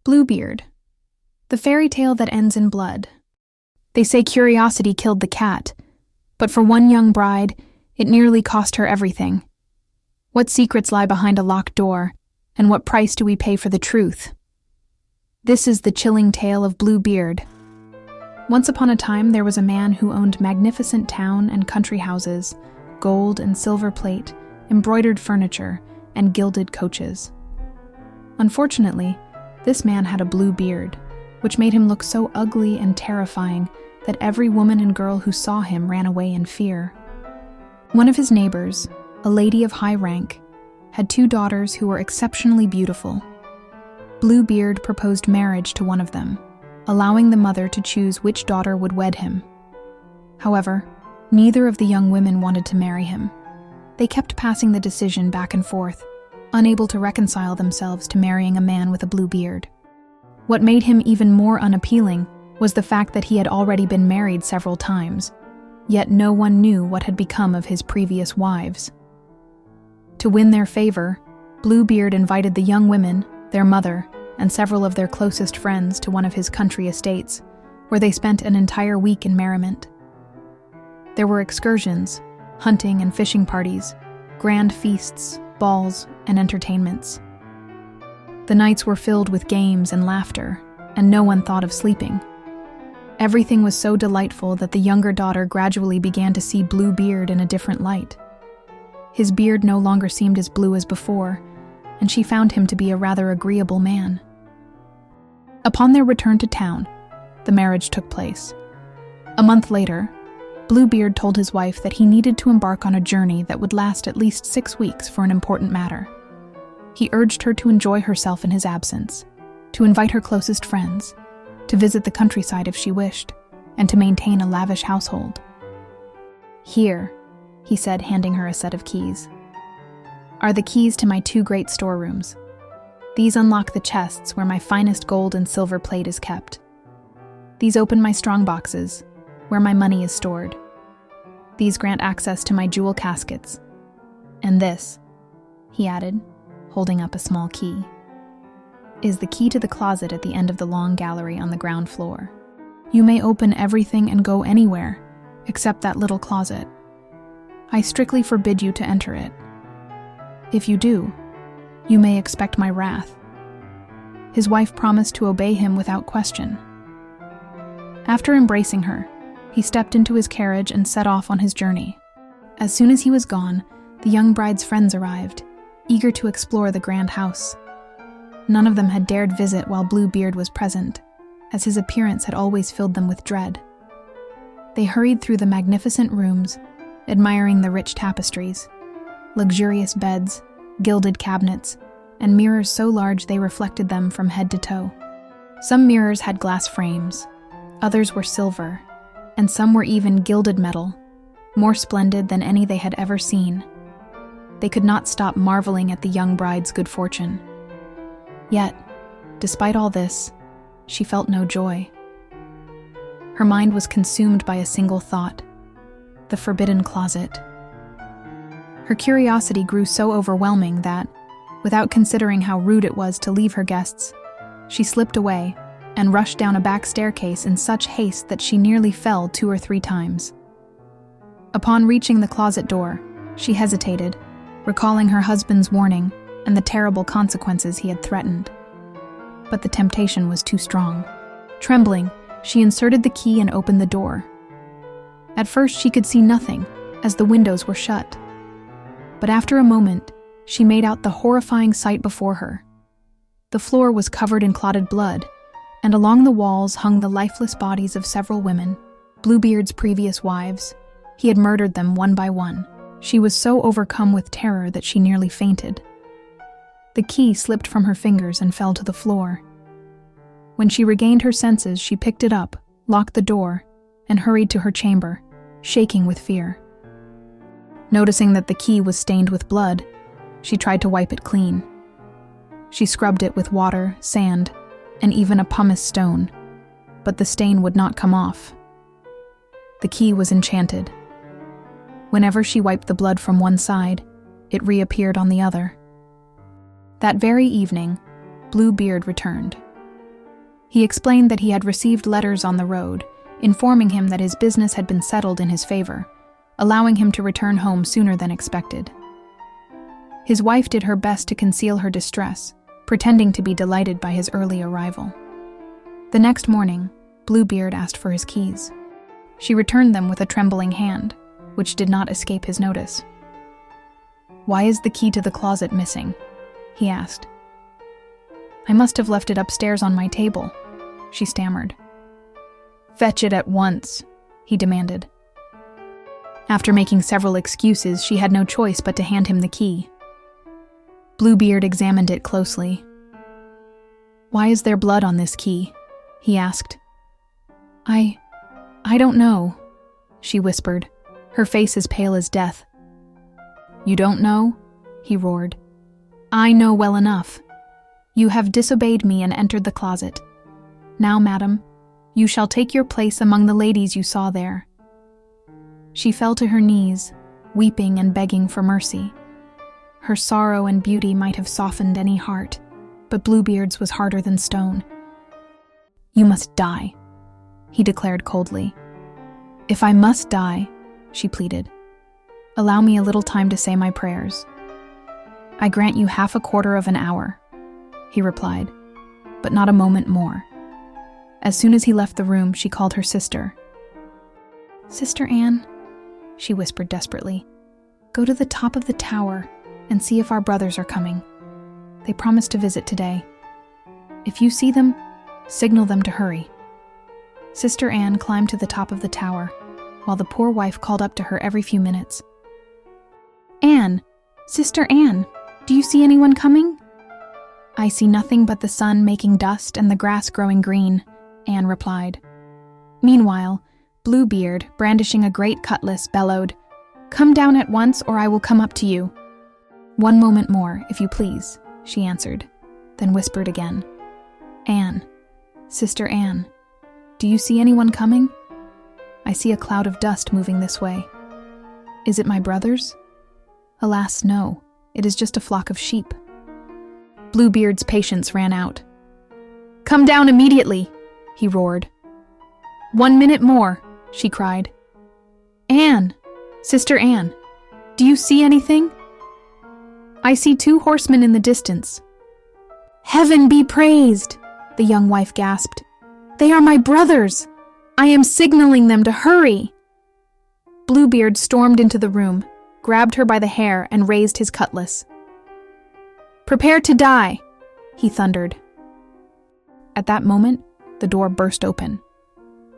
Bluebeard, the fairy tale that ends in blood. They say curiosity killed the cat, but for one young bride, it nearly cost her everything. What secrets lie behind a locked door, and what price do we pay for the truth? This is the chilling tale of Bluebeard. Once upon a time, there was a man who owned magnificent town and country houses, gold and silver plate, embroidered furniture, and gilded coaches. Unfortunately, this man had a blue beard, which made him look so ugly and terrifying that every woman and girl who saw him ran away in fear. One of his neighbors, a lady of high rank, had 2 daughters who were exceptionally beautiful. Bluebeard proposed marriage to one of them, allowing the mother to choose which daughter would wed him. However, neither of the young women wanted to marry him. They kept passing the decision back and forth, unable to reconcile themselves to marrying a man with a blue beard. What made him even more unappealing was the fact that he had already been married several times, yet no one knew what had become of his previous wives. To win their favor, Bluebeard invited the young women, their mother, and several of their closest friends to one of his country estates, where they spent an entire week in merriment. There were excursions, hunting and fishing parties, grand feasts, balls, and entertainments. The nights were filled with games and laughter, and no one thought of sleeping. Everything was so delightful that the younger daughter gradually began to see Bluebeard in a different light. His beard no longer seemed as blue as before, and she found him to be a rather agreeable man. Upon their return to town, the marriage took place. A month later, Bluebeard told his wife that he needed to embark on a journey that would last at least 6 weeks for an important matter. He urged her to enjoy herself in his absence, to invite her closest friends, to visit the countryside if she wished, and to maintain a lavish household. "Here," he said, handing her a set of keys, "are the keys to my 2 great storerooms. These unlock the chests where my finest gold and silver plate is kept. These open my strong boxes, where my money is stored. These grant access to my jewel caskets. And this," he added, holding up a small key, "is the key to the closet at the end of the long gallery on the ground floor. You may open everything and go anywhere, except that little closet. I strictly forbid you to enter it. If you do, you may expect my wrath." His wife promised to obey him without question. After embracing her, he stepped into his carriage and set off on his journey. As soon as he was gone, the young bride's friends arrived, eager to explore the grand house. None of them had dared visit while Bluebeard was present, as his appearance had always filled them with dread. They hurried through the magnificent rooms, admiring the rich tapestries, luxurious beds, gilded cabinets, and mirrors so large they reflected them from head to toe. Some mirrors had glass frames, others were silver, and some were even gilded metal, more splendid than any they had ever seen. They could not stop marveling at the young bride's good fortune. Yet, despite all this, she felt no joy. Her mind was consumed by a single thought: the forbidden closet. Her curiosity grew so overwhelming that, without considering how rude it was to leave her guests, she slipped away and rushed down a back staircase in such haste that she nearly fell 2 or 3 times. Upon reaching the closet door, she hesitated, recalling her husband's warning and the terrible consequences he had threatened. But the temptation was too strong. Trembling, she inserted the key and opened the door. At first she could see nothing, as the windows were shut. But after a moment, she made out the horrifying sight before her. The floor was covered in clotted blood, and along the walls hung the lifeless bodies of several women, Bluebeard's previous wives. He had murdered them one by one. She was so overcome with terror that she nearly fainted. The key slipped from her fingers and fell to the floor. When she regained her senses, she picked it up, locked the door, and hurried to her chamber, shaking with fear. Noticing that the key was stained with blood, she tried to wipe it clean. She scrubbed it with water, sand, and even a pumice stone, but the stain would not come off. The key was enchanted. Whenever she wiped the blood from one side, it reappeared on the other. That very evening, Bluebeard returned. He explained that he had received letters on the road, informing him that his business had been settled in his favor, allowing him to return home sooner than expected. His wife did her best to conceal her distress, pretending to be delighted by his early arrival. The next morning, Bluebeard asked for his keys. She returned them with a trembling hand, which did not escape his notice. "Why is the key to the closet missing?" he asked. "I must have left it upstairs on my table," she stammered. "Fetch it at once," he demanded. After making several excuses, she had no choice but to hand him the key. Bluebeard examined it closely. "Why is there blood on this key?" he asked. I don't know," she whispered, her face as pale as death. "You don't know?" he roared. "I know well enough. You have disobeyed me and entered the closet. Now, madam, you shall take your place among the ladies you saw there." She fell to her knees, weeping and begging for mercy. Her sorrow and beauty might have softened any heart, but Bluebeard's was harder than stone. "You must die," he declared coldly. "If I must die," she pleaded, "allow me a little time to say my prayers." "I grant you half a quarter of an hour," he replied, "but not a moment more." As soon as he left the room, she called her sister. "Sister Anne," she whispered desperately, "go to the top of the tower and see if our brothers are coming. They promised to visit today. If you see them, signal them to hurry." Sister Anne climbed to the top of the tower, while the poor wife called up to her every few minutes. "Anne! Sister Anne! Do you see anyone coming?" "I see nothing but the sun making dust and the grass growing green," Anne replied. Meanwhile, Bluebeard, brandishing a great cutlass, bellowed, "Come down at once, or I will come up to you." "One moment more, if you please," she answered, then whispered again. "Anne, Sister Anne, do you see anyone coming? I see a cloud of dust moving this way. Is it my brothers?" "Alas, no. It is just a flock of sheep." Bluebeard's patience ran out. "Come down immediately," he roared. "1 minute more," she cried. "Anne, Sister Anne, do you see anything?" "I see 2 horsemen in the distance." "Heaven be praised," the young wife gasped. "They are my brothers. I am signaling them to hurry." Bluebeard stormed into the room, grabbed her by the hair, and raised his cutlass. "Prepare to die," he thundered. At that moment, the door burst open.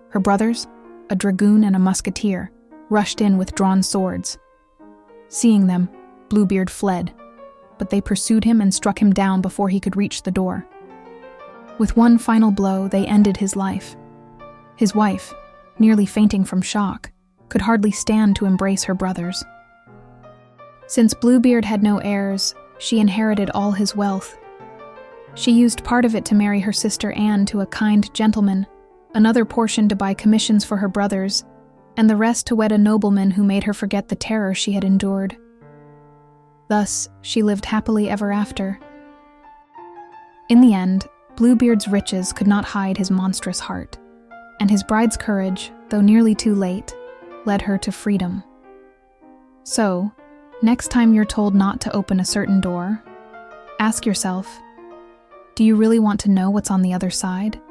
Her brothers, a dragoon and a musketeer, rushed in with drawn swords. Seeing them, Bluebeard fled, but they pursued him and struck him down before he could reach the door. With one final blow, they ended his life. His wife, nearly fainting from shock, could hardly stand to embrace her brothers. Since Bluebeard had no heirs, she inherited all his wealth. She used part of it to marry her sister Anne to a kind gentleman, another portion to buy commissions for her brothers, and the rest to wed a nobleman who made her forget the terror she had endured. Thus, she lived happily ever after. In the end, Bluebeard's riches could not hide his monstrous heart, and his bride's courage, though nearly too late, led her to freedom. So, next time you're told not to open a certain door, ask yourself, do you really want to know what's on the other side?